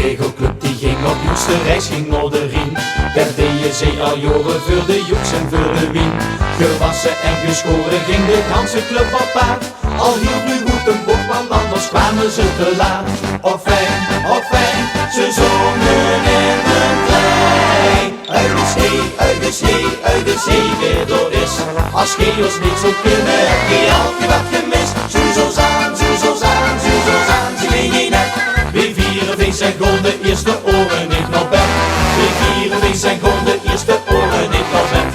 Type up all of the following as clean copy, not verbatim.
kegelclub die ging op joekste reis, ging naar de Rijn. Daar deed je ze al jaren voor de joeks en voor de wien. Gewassen en geschoren ging de ganse club op paard. Al hield nu goed een boek, want anders kwamen ze te laat. Of fijn, ze zongen in de trein. Uit de zee, weer door is. Als geels niet zo kunnen, heb je altijd wat gemist. Zoezels aan, ze gingen net. Wie vieren feest zijn golden, eerste oren niet nog bed. Wie vieren feest zijn golden, eerste oren niet nog bed.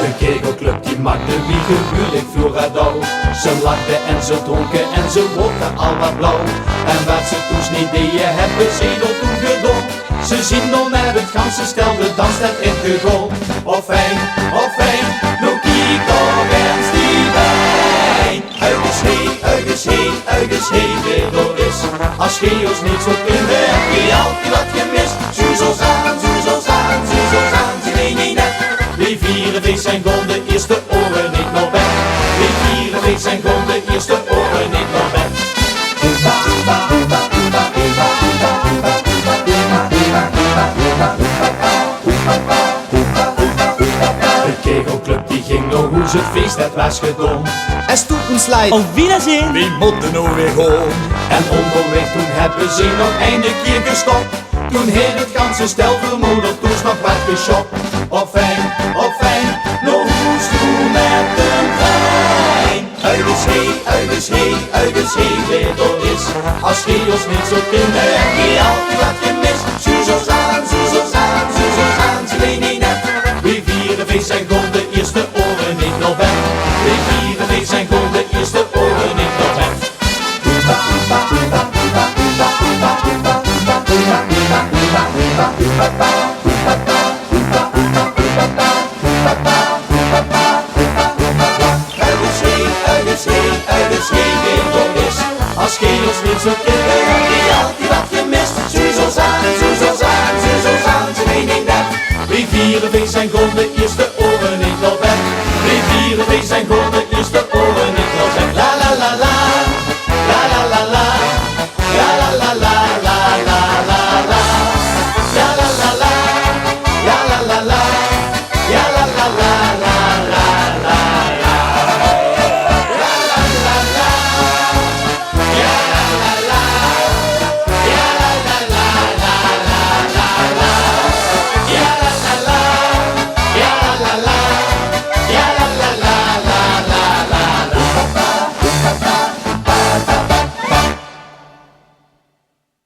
De kegelclub die maakte wie gehuurlijk Florado. Ze lachten en ze dronken en ze wolkten al wat blauw. En wat ze toes niet deden, hebben ze dat toen gedaan. Ze zien nog naar het ganse stel, de dans dat in gegol. Of fijn, nog kiek op eens die wijn. Uit de zee, weer door is. Als geels niet zo kunnen, heb je altijd wat gemist. Zoezels aan, ze gingen net. Wie vieren feest zijn golden, eerste oren niet nog bed. Wie vieren feest zijn golden, eerste oren niet nog bed. De kegelclub die ging nog hoe ze het feest het was gedaan. Es tut uns leid, Auf Wiedersehen! we moeten nou weer gaan. En onderweg toen hebben ze nog een keer gestopt. Toen heeft het ganse stel vermoederd, toen is nog wat geshopt. Of fijn, nog hoest toen met de trein. Uit de zee, weer door is. Als geels niet zo kunnen, heb je altijd wat gemist. Zoezels aan, ze gingen net. Wie vieren feest zijn golden, eerste oren niet nog weg. Wie vieren feest zijn golden, eerste oren niet nog weg. Ba ba ba ba ba ba ba ba ba ba ba ba ba ba ba ba ba ba ba